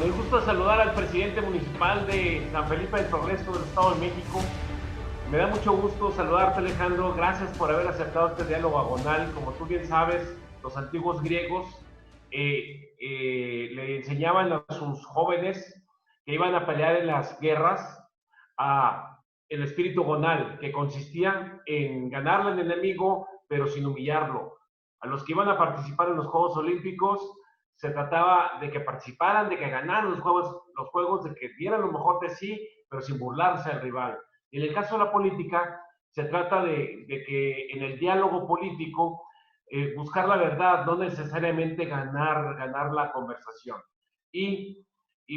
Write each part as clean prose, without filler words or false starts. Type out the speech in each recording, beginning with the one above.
Con el gusto de saludar al presidente municipal de San Felipe del Progreso del Estado de México. Me da mucho gusto saludarte, Alejandro. Gracias por haber aceptado este diálogo agonal. Como tú bien sabes, los antiguos griegos le enseñaban a sus jóvenes que iban a pelear en las guerras a el espíritu gonal, que consistía en ganarle al enemigo, pero sin humillarlo. A los que iban a participar en los Juegos Olímpicos, se trataba de que participaran, de que ganaran los juegos, de que dieran lo mejor de sí, pero sin burlarse al rival. Y en el caso de la política, se trata de que en el diálogo político buscar la verdad, no necesariamente ganar la conversación. Y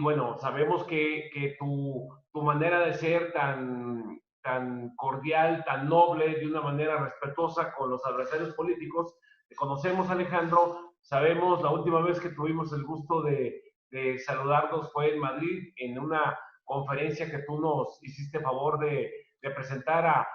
bueno, sabemos que tu manera de ser tan cordial, tan noble, de una manera respetuosa con los adversarios políticos, te conocemos, Alejandro, sabemos la última vez que tuvimos el gusto de saludarnos fue en Madrid, en una conferencia que tú nos hiciste favor de presentar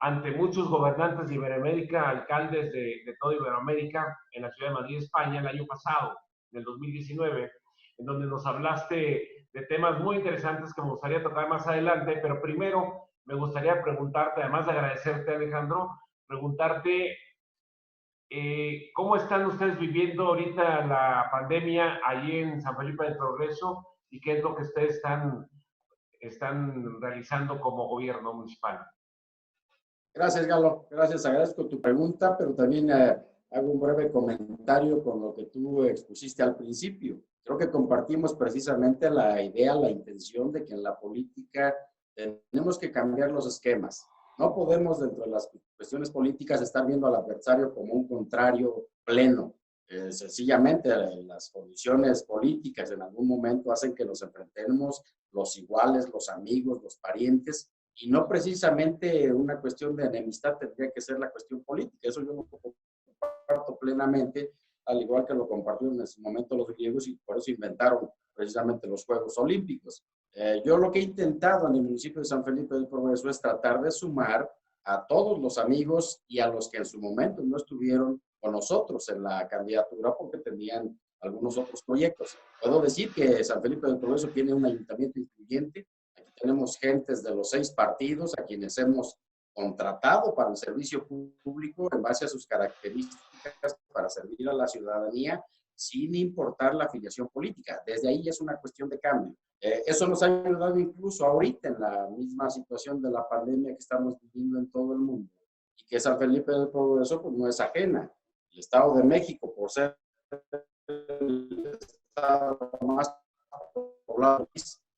ante muchos gobernantes de Iberoamérica, alcaldes de toda Iberoamérica, en la ciudad de Madrid, España, el año pasado, en el 2019, en donde nos hablaste de temas muy interesantes que me gustaría tocar más adelante, pero primero me gustaría preguntarte, además de agradecerte, Alejandro, preguntarte ¿cómo están ustedes viviendo ahorita la pandemia allí en San Felipe del Progreso y qué es lo que ustedes están realizando como gobierno municipal? Gracias, Galo. Gracias, agradezco tu pregunta, pero también hago un breve comentario con lo que tú expusiste al principio. Creo que compartimos precisamente la idea, la intención de que en la política tenemos que cambiar los esquemas. No podemos, dentro de las cuestiones políticas, estar viendo al adversario como un contrario pleno. Sencillamente, las condiciones políticas en algún momento hacen que nos enfrentemos los iguales, los amigos, los parientes, y no precisamente una cuestión de enemistad tendría que ser la cuestión política. Eso yo lo comparto plenamente, al igual que lo compartieron en su momento los griegos y por eso inventaron precisamente los Juegos Olímpicos. Yo lo que he intentado en el municipio de San Felipe del Progreso es tratar de sumar a todos los amigos y a los que en su momento no estuvieron con nosotros en la candidatura porque tenían algunos otros proyectos. Puedo decir que San Felipe del Progreso tiene un ayuntamiento incluyente. Aquí tenemos gentes de los 6 partidos a quienes hemos contratado para el servicio público en base a sus características para servir a la ciudadanía sin importar la afiliación política. Desde ahí es una cuestión de cambio. Eso nos ha ayudado incluso ahorita en la misma situación de la pandemia que estamos viviendo en todo el mundo y que San Felipe del Progreso pues, no es ajena. El Estado de México, por ser el estado más poblado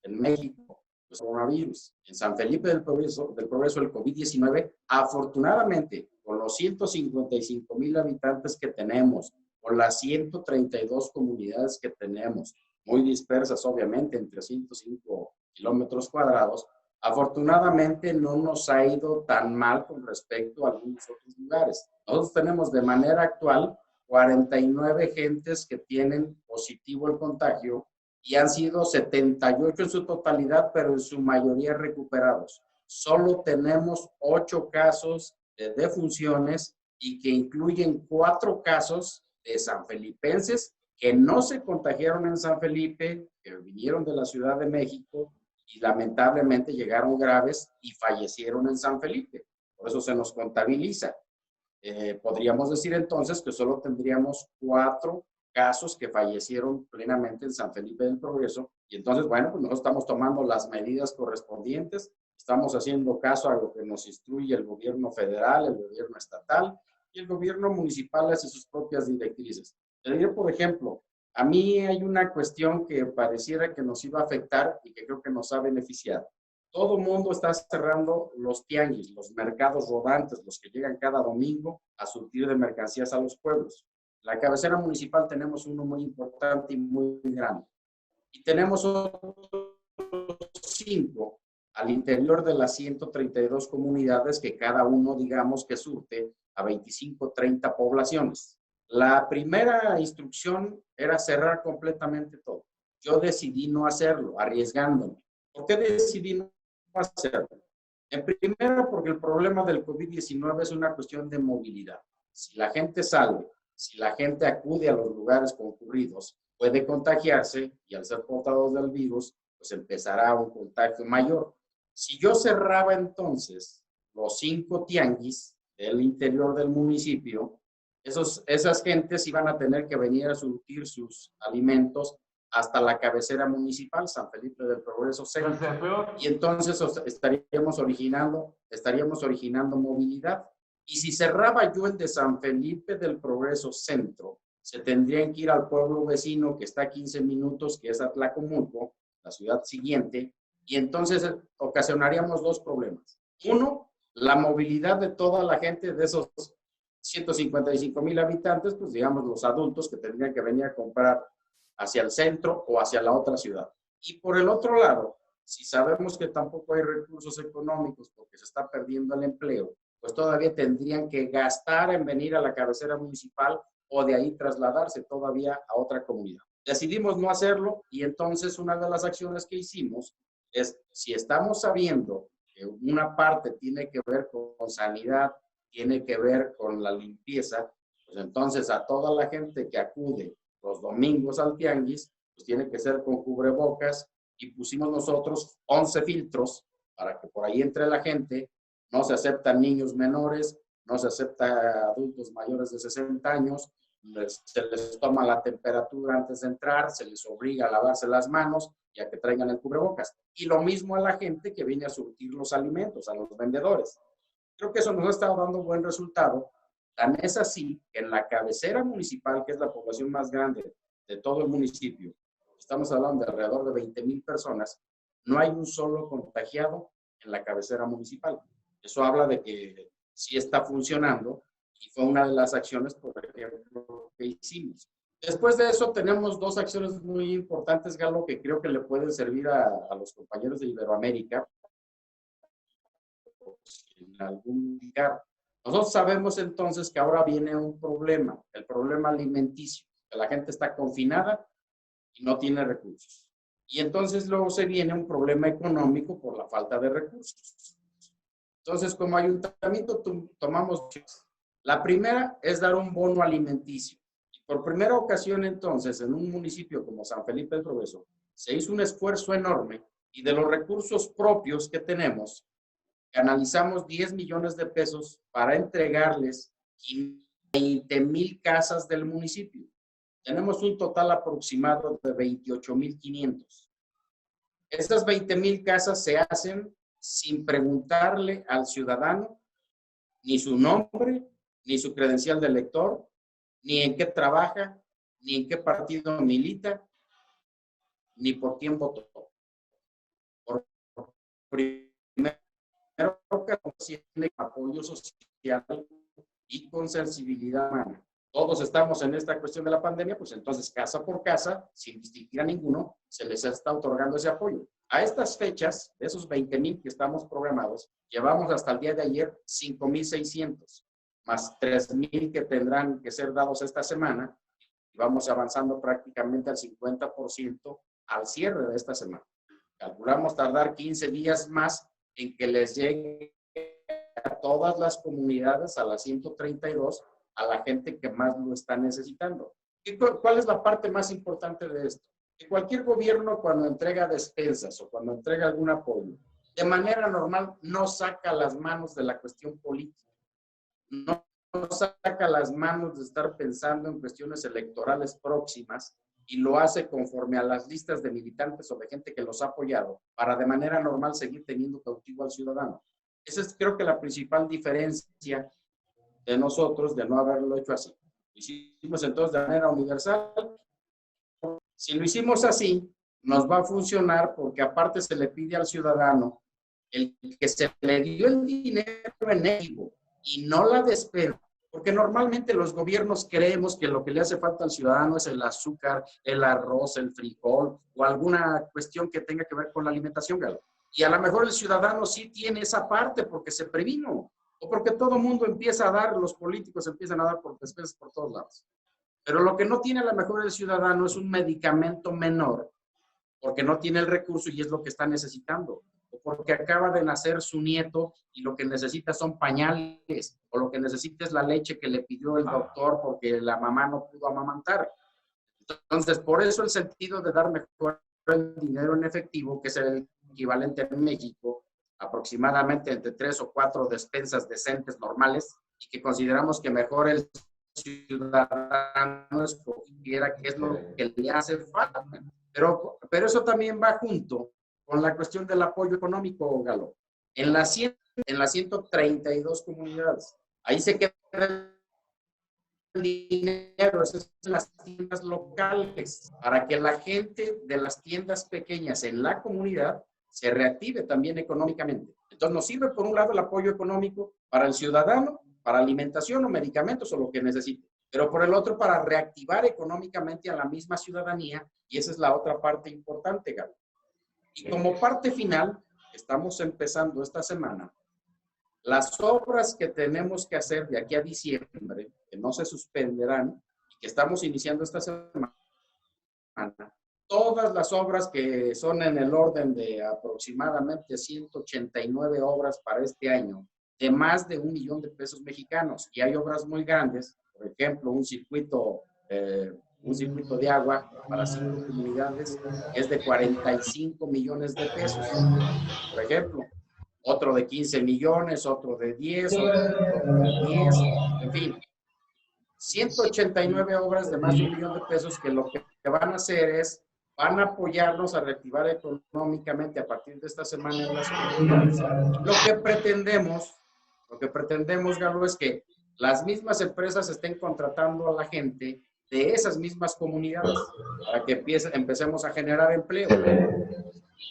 en México, el coronavirus. En San Felipe del Progreso el COVID-19, afortunadamente, con los 155,000 habitantes que tenemos, con las 132 comunidades que tenemos, muy dispersas obviamente en 305 kilómetros cuadrados, afortunadamente no nos ha ido tan mal con respecto a algunos otros lugares. Nosotros tenemos de manera actual 49 gentes que tienen positivo el contagio y han sido 78 en su totalidad, pero en su mayoría recuperados. Solo tenemos 8 casos de defunciones y que incluyen 4 casos de sanfelipenses que no se contagiaron en San Felipe, que vinieron de la Ciudad de México y lamentablemente llegaron graves y fallecieron en San Felipe. Por eso se nos contabiliza. Podríamos decir entonces que solo tendríamos 4 casos que fallecieron plenamente en San Felipe del Progreso. Y entonces, bueno, pues nosotros estamos tomando las medidas correspondientes, estamos haciendo caso a lo que nos instruye el gobierno federal, el gobierno estatal y el gobierno municipal hace sus propias directrices. Te diré, por ejemplo, a mí hay una cuestión que pareciera que nos iba a afectar y que creo que nos ha beneficiado. Todo el mundo está cerrando los tianguis, los mercados rodantes, los que llegan cada domingo a surtir de mercancías a los pueblos. La cabecera municipal tenemos uno muy importante y muy grande. Y tenemos otros 5 al interior de las 132 comunidades que cada uno, digamos, que surte a 25, 30 poblaciones. La primera instrucción era cerrar completamente todo. Yo decidí no hacerlo, arriesgándome. ¿Por qué decidí no hacerlo? En primera, porque el problema del COVID-19 es una cuestión de movilidad. Si la gente sale, si la gente acude a los lugares concurridos, puede contagiarse y al ser portador del virus, pues empezará un contagio mayor. Si yo cerraba entonces los 5 tianguis del interior del municipio, esas gentes iban a tener que venir a surtir sus alimentos hasta la cabecera municipal, San Felipe del Progreso Centro. Y entonces estaríamos originando movilidad. Y si cerraba yo el de San Felipe del Progreso Centro, se tendrían que ir al pueblo vecino que está a 15 minutos, que es Atlacomulco, la ciudad siguiente, y entonces ocasionaríamos 2 problemas. Uno, la movilidad de toda la gente de esos 155,000 habitantes, pues digamos los adultos que tendrían que venir a comprar hacia el centro o hacia la otra ciudad. Y por el otro lado, si sabemos que tampoco hay recursos económicos porque se está perdiendo el empleo, pues todavía tendrían que gastar en venir a la cabecera municipal o de ahí trasladarse todavía a otra comunidad. Decidimos no hacerlo y entonces una de las acciones que hicimos es, si estamos sabiendo que una parte tiene que ver con sanidad, tiene que ver con la limpieza, pues entonces a toda la gente que acude los domingos al tianguis, pues tiene que ser con cubrebocas y pusimos nosotros 11 filtros para que por ahí entre la gente. No se aceptan niños menores, no se acepta adultos mayores de 60 años, se les toma la temperatura antes de entrar, se les obliga a lavarse las manos y a que traigan el cubrebocas. Y lo mismo a la gente que viene a surtir los alimentos, a los vendedores. Creo que eso nos ha estado dando buen resultado. Tan es así que en la cabecera municipal, que es la población más grande de todo el municipio, estamos hablando de alrededor de 20,000 personas, no hay un solo contagiado en la cabecera municipal. Eso habla de que sí está funcionando y fue una de las acciones, por ejemplo, que hicimos. Después de eso tenemos 2 acciones muy importantes, Galo, que creo que le pueden servir a los compañeros de Iberoamérica en algún lugar. Nosotros sabemos entonces que ahora viene un problema, el problema alimenticio, que la gente está confinada y no tiene recursos. Y entonces luego se viene un problema económico por la falta de recursos. Entonces, como ayuntamiento tomamos, la primera es dar un bono alimenticio. Y por primera ocasión entonces, en un municipio como San Felipe del Progreso, se hizo un esfuerzo enorme y de los recursos propios que tenemos, canalizamos 10 millones de pesos para entregarles 20,000 casas del municipio. Tenemos un total aproximado de 28,500. Estas 20,000 casas se hacen sin preguntarle al ciudadano ni su nombre, ni su credencial de elector, ni en qué trabaja, ni en qué partido milita, ni por quién votó. Por primera ocasión, apoyo social y con sensibilidad humana. Todos estamos en esta cuestión de la pandemia, pues entonces casa por casa, sin distinguir a ninguno, se les está otorgando ese apoyo. A estas fechas, de esos 20,000 que estamos programados, llevamos hasta el día de ayer 5,600, más 3,000 que tendrán que ser dados esta semana, y vamos avanzando prácticamente al 50% al cierre de esta semana. Calculamos tardar 15 días más en que les llegue a todas las comunidades, a las 132, a la gente que más lo está necesitando. ¿Cuál es la parte más importante de esto? Que cualquier gobierno, cuando entrega despensas o cuando entrega algún apoyo, de manera normal no saca las manos de la cuestión política, no saca las manos de estar pensando en cuestiones electorales próximas y lo hace conforme a las listas de militantes o de gente que los ha apoyado para de manera normal seguir teniendo cautivo al ciudadano. Esa es, creo que, la principal diferencia de nosotros de no haberlo hecho así. Lo hicimos entonces de manera universal. Si lo hicimos así, nos va a funcionar porque aparte se le pide al ciudadano el que se le dio el dinero en efectivo y no la despensa. Porque normalmente los gobiernos creemos que lo que le hace falta al ciudadano es el azúcar, el arroz, el frijol o alguna cuestión que tenga que ver con la alimentación, Galo. Y a lo mejor el ciudadano sí tiene esa parte porque se previno o porque todo el mundo empieza a dar, los políticos empiezan a dar por despensas por todos lados. Pero lo que no tiene a lo mejor el ciudadano es un medicamento menor porque no tiene el recurso y es lo que está necesitando. O porque acaba de nacer su nieto y lo que necesita son pañales, o lo que necesita es la leche que le pidió el doctor porque la mamá no pudo amamantar. Entonces, por eso el sentido de dar mejor el dinero en efectivo, que es el equivalente en México, aproximadamente entre 3 o 4 despensas decentes normales, y que consideramos que mejor el ciudadano escogiera qué es lo que le hace falta. Pero eso también va junto con la cuestión del apoyo económico, Galo. En las 132 comunidades, ahí se queda el dinero, esas son las tiendas locales, para que la gente de las tiendas pequeñas en la comunidad se reactive también económicamente. Entonces nos sirve por un lado el apoyo económico para el ciudadano, para alimentación o medicamentos o lo que necesite, pero por el otro para reactivar económicamente a la misma ciudadanía, y esa es la otra parte importante, Galo. Y como parte final, estamos empezando esta semana las obras que tenemos que hacer de aquí a diciembre, que no se suspenderán, y que estamos iniciando esta semana, todas las obras que son en el orden de aproximadamente 189 obras para este año, de más de 1 millón de pesos mexicanos. Y hay obras muy grandes, por ejemplo, un circuito de agua para 5 comunidades es de 45 millones de pesos, por ejemplo. Otro de 15 millones, otro de 10, otro de 10, en fin. 189 obras de más de 1 millón de pesos que lo que van a hacer es, van a apoyarnos a reactivar económicamente a partir de esta semana en las comunidades. Lo que pretendemos, Galo, es que las mismas empresas estén contratando a la gente de esas mismas comunidades para que empecemos a generar empleo.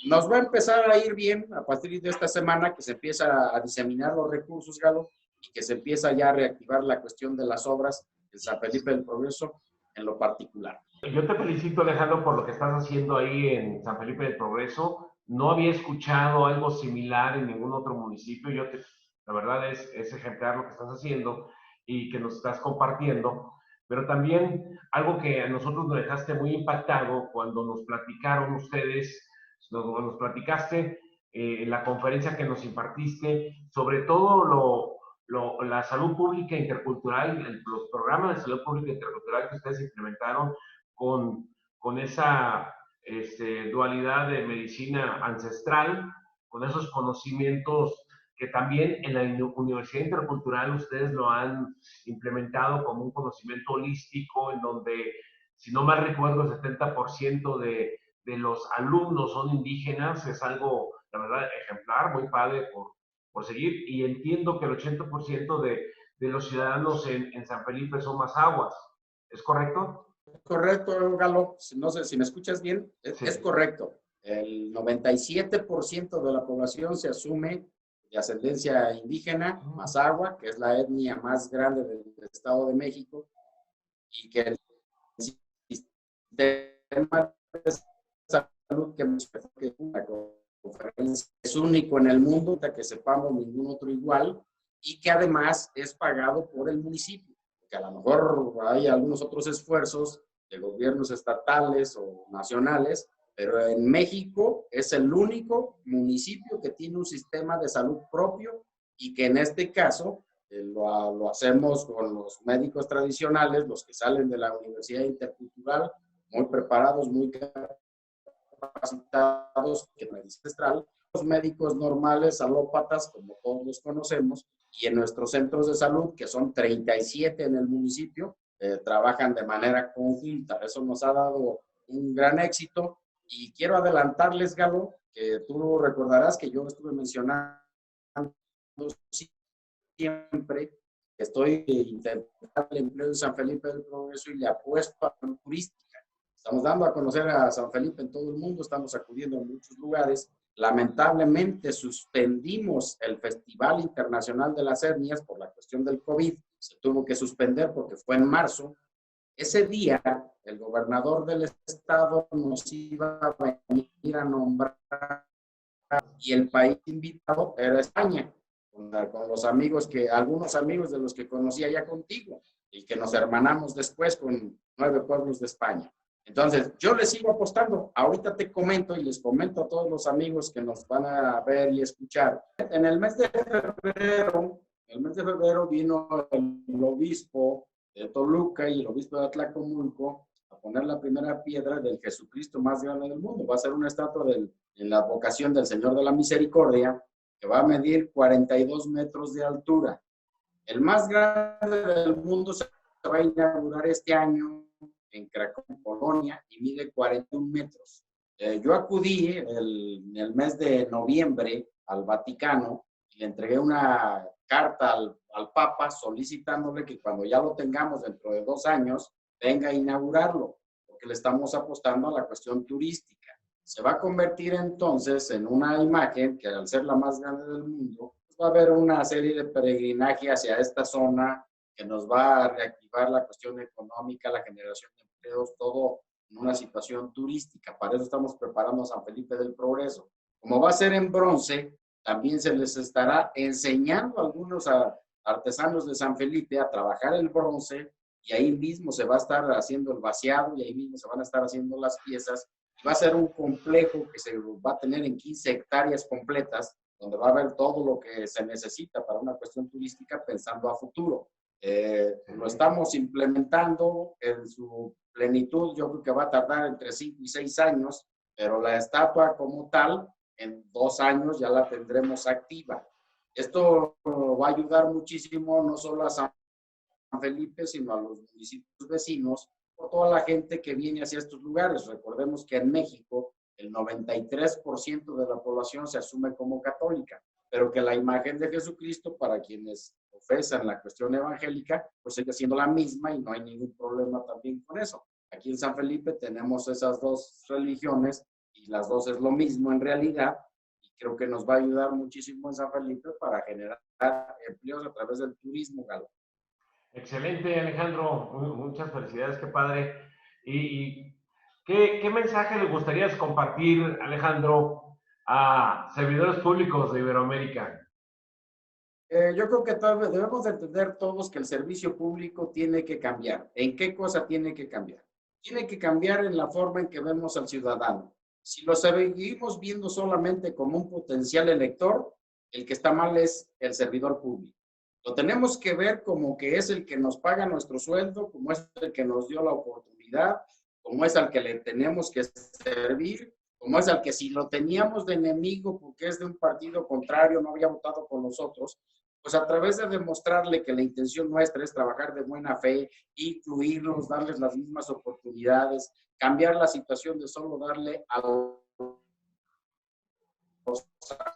Nos va a empezar a ir bien a partir de esta semana que se empieza a diseminar los recursos, Galo, y que se empieza ya a reactivar la cuestión de las obras en San Felipe del Progreso en lo particular. Yo te felicito, Alejandro, por lo que estás haciendo ahí en San Felipe del Progreso. No había escuchado algo similar en ningún otro municipio. La verdad es ejemplar lo que estás haciendo y que nos estás compartiendo. Pero también algo que a nosotros nos dejaste muy impactado cuando nos platicaron ustedes, nos platicaste en la conferencia que nos impartiste sobre todo la salud pública intercultural, los programas de salud pública intercultural que ustedes implementaron con esa dualidad de medicina ancestral, con esos conocimientos que también en la Universidad Intercultural ustedes lo han implementado como un conocimiento holístico, en donde, si no mal recuerdo, el 70% de los alumnos son indígenas. Es algo, la verdad, ejemplar, muy padre por seguir. Y entiendo que el 80% de los ciudadanos en San Felipe son mazahuas. ¿Es correcto? Correcto, Galo. No sé si me escuchas bien. Sí. Es correcto. El 97% de la población se asume de ascendencia indígena, mazahua, que es la etnia más grande del Estado de México, y que el sistema de salud que la conferencia es único en el mundo, que sepamos ningún otro igual, y que además es pagado por el municipio, que a lo mejor hay algunos otros esfuerzos de gobiernos estatales o nacionales, pero en México es el único municipio que tiene un sistema de salud propio, y que en este caso lo hacemos con los médicos tradicionales, los que salen de la Universidad Intercultural, muy preparados, muy capacitados en medicina ancestral, los médicos normales, alópatas, como todos los conocemos, y en nuestros centros de salud, que son 37 en el municipio, trabajan de manera conjunta. Eso nos ha dado un gran éxito, y quiero adelantarles, Galo, que tú recordarás que yo estuve mencionando siempre que estoy intentando el empleo en San Felipe del Progreso y le apuesto a la turística. Estamos dando a conocer a San Felipe en todo el mundo, estamos acudiendo a muchos lugares. Lamentablemente suspendimos el Festival Internacional de las Etnias por la cuestión del COVID. Se tuvo que suspender porque fue en marzo. Ese día, el gobernador del estado nos iba a venir a nombrar, y el país invitado era España, con los amigos algunos amigos de los que conocía ya contigo, y que nos hermanamos después con 9 pueblos de España. Entonces, yo les sigo apostando. Ahorita te comento y les comento a todos los amigos que nos van a ver y escuchar. En el mes de febrero vino el obispo de Toluca y el obispo de Atlacomulco a poner la primera piedra del Jesucristo más grande del mundo. Va a ser una estatua en la advocación del Señor de la Misericordia, que va a medir 42 metros de altura. El más grande del mundo se va a inaugurar este año en Cracovia, Polonia, y mide 41 metros. Yo acudí en el mes de noviembre al Vaticano y le entregué una carta al Papa solicitándole que cuando ya lo tengamos dentro de 2 años, venga a inaugurarlo, porque le estamos apostando a la cuestión turística. Se va a convertir entonces en una imagen que, al ser la más grande del mundo, va a haber una serie de peregrinaje hacia esta zona que nos va a reactivar la cuestión económica, la generación de empleos, todo en una situación turística. Para eso estamos preparando a San Felipe del Progreso. Como va a ser en bronce, también se les estará enseñando a algunos artesanos de San Felipe a trabajar el bronce, y ahí mismo se va a estar haciendo el vaciado y ahí mismo se van a estar haciendo las piezas. Va a ser un complejo que se va a tener en 15 hectáreas completas, donde va a haber todo lo que se necesita para una cuestión turística pensando a futuro. Lo estamos implementando en su plenitud. Yo creo que va a tardar entre 5 y 6 años, pero la estatua como tal, en 2 años ya la tendremos activa. Esto va a ayudar muchísimo no solo a San Felipe, sino a los municipios vecinos, por toda la gente que viene hacia estos lugares. Recordemos que en México el 93% de la población se asume como católica, pero que la imagen de Jesucristo, para quienes profesan la cuestión evangélica, pues sigue siendo la misma y no hay ningún problema también con eso. Aquí en San Felipe tenemos esas 2 religiones y las 2 es lo mismo en realidad, y creo que nos va a ayudar muchísimo en San Felipe para generar empleos a través del turismo, Galo. Excelente, Alejandro. Muchas felicidades, qué padre. ¿Y qué mensaje le gustaría compartir, Alejandro, a servidores públicos de Iberoamérica? Yo creo que debemos de entender todos que el servicio público tiene que cambiar. ¿En qué cosa tiene que cambiar? Tiene que cambiar en la forma en que vemos al ciudadano. Si lo seguimos viendo solamente como un potencial elector, el que está mal es el servidor público. Lo tenemos que ver como que es el que nos paga nuestro sueldo, como es el que nos dio la oportunidad, como es al que le tenemos que servir, como es al que si lo teníamos de enemigo porque es de un partido contrario, no había votado con nosotros, pues a través de demostrarle que la intención nuestra es trabajar de buena fe, incluirlos, darles las mismas oportunidades, cambiar la situación de solo darle a los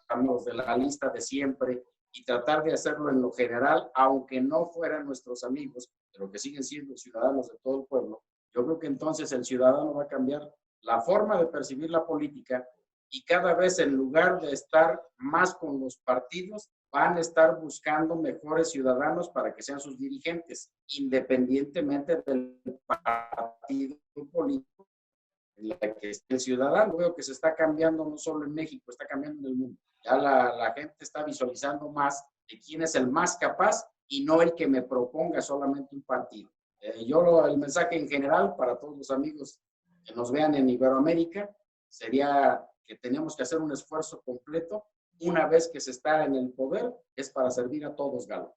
amigos de la lista de siempre y tratar de hacerlo en lo general, aunque no fueran nuestros amigos, pero que siguen siendo ciudadanos de todo el pueblo. Yo creo que entonces el ciudadano va a cambiar la forma de percibir la política y cada vez, en lugar de estar más con los partidos, van a estar buscando mejores ciudadanos para que sean sus dirigentes, independientemente del partido político en la que esté el ciudadano. Veo que se está cambiando no solo en México, está cambiando en el mundo. Ya la gente está visualizando más de quién es el más capaz y no el que me proponga solamente un partido. El mensaje en general para todos los amigos que nos vean en Iberoamérica sería que tenemos que hacer un esfuerzo completo. Una vez que se está en el poder, es para servir a todos, Galo.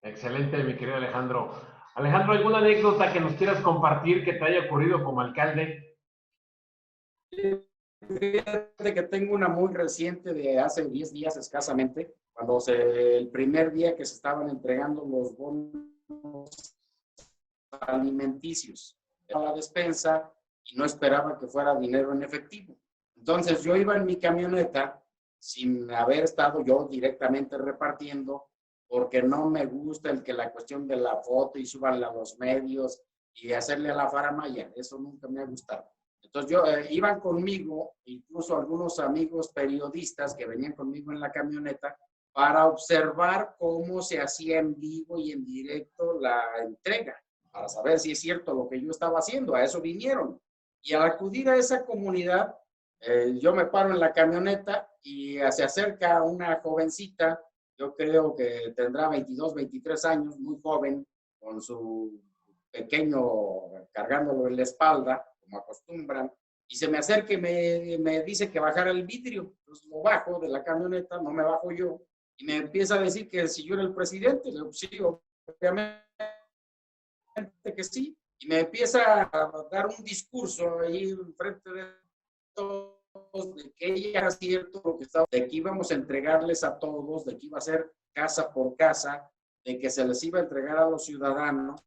Excelente, mi querido Alejandro. Alejandro, ¿alguna anécdota que nos quieras compartir que te haya ocurrido como alcalde? Fíjate que tengo una muy reciente de hace 10 días escasamente, cuando el primer día que se estaban entregando los bonos alimenticios a la despensa y no esperaba que fuera dinero en efectivo. Entonces yo iba en mi camioneta sin haber estado yo directamente repartiendo, porque no me gusta el que la cuestión de la foto y súbanla a los medios y hacerle a la faramaya. Eso nunca me ha gustado. Entonces iban conmigo, incluso algunos amigos periodistas que venían conmigo en la camioneta, para observar cómo se hacía en vivo y en directo la entrega, para saber si es cierto lo que yo estaba haciendo. A eso vinieron. Y al acudir a esa comunidad, yo me paro en la camioneta y se acerca una jovencita, yo creo que tendrá 22, 23 años, muy joven, con su pequeño cargándolo en la espalda, como acostumbran, y se me acerca y me dice que bajara el vidrio. Entonces lo bajo de la camioneta, no me bajo yo, y me empieza a decir que si yo era el presidente. Le digo, sí, obviamente que sí. y me empieza a dar un discurso ahí enfrente de todos, de que ya era cierto lo que estaba, de que íbamos a entregarles a todos, de que iba a ser casa por casa, de que se les iba a entregar a los ciudadanos,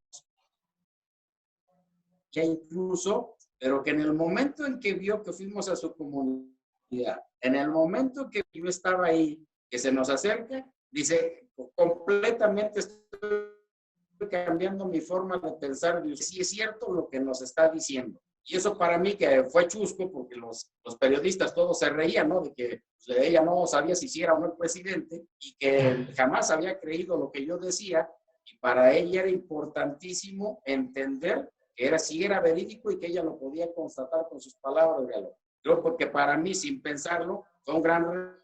ya incluso, pero que en el momento en que vio que fuimos a su comunidad, en el momento que yo estaba ahí, que se nos acerca, dice, completamente estoy cambiando mi forma de pensar, y sí es cierto lo que nos está diciendo. Y eso para mí que fue chusco, porque los periodistas todos se reían, ¿no? De que pues, ella no sabía si era o no el presidente, y que jamás había creído lo que yo decía, y para ella era importantísimo entender que era, si era verídico y que ella lo podía constatar con sus palabras, Galo. Yo, porque para mí, sin pensarlo, fue un gran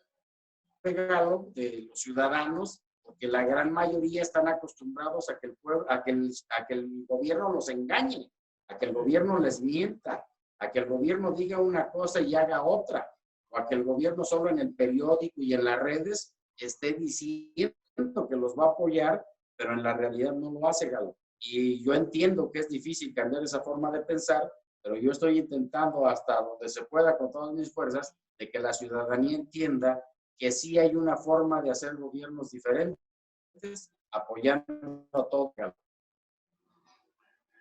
regalo de los ciudadanos, porque la gran mayoría están acostumbrados a que el pueblo, a que el gobierno los engañe, a que el gobierno les mienta, a que el gobierno diga una cosa y haga otra, o a que el gobierno solo en el periódico y en las redes esté diciendo que los va a apoyar, pero en la realidad no lo hace, Galo. Y yo entiendo que es difícil cambiar esa forma de pensar, pero yo estoy intentando hasta donde se pueda con todas mis fuerzas de que la ciudadanía entienda que sí hay una forma de hacer gobiernos diferentes, apoyando a todos.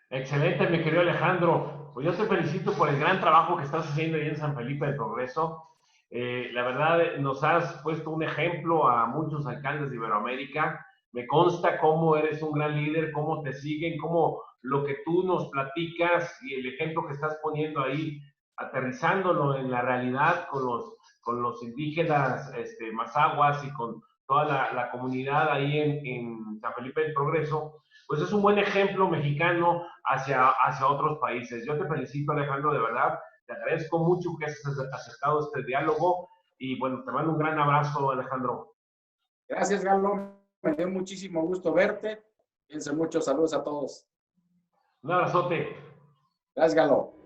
Excelente, mi querido Alejandro. Pues yo te felicito por el gran trabajo que estás haciendo ahí en San Felipe del Progreso. La verdad, nos has puesto un ejemplo a muchos alcaldes de Iberoamérica. Me consta cómo eres un gran líder, cómo te siguen, cómo lo que tú nos platicas y el ejemplo que estás poniendo ahí, aterrizándolo en la realidad con los indígenas mazahuas y con toda la comunidad ahí en San Felipe del Progreso, pues es un buen ejemplo mexicano hacia otros países. Yo te felicito, Alejandro, de verdad. Te agradezco mucho que hayas aceptado este diálogo y bueno, te mando un gran abrazo, Alejandro. Gracias, Galo. Me dio muchísimo gusto verte. Piensen mucho. Saludos a todos. Un abrazote. Gracias, Galo.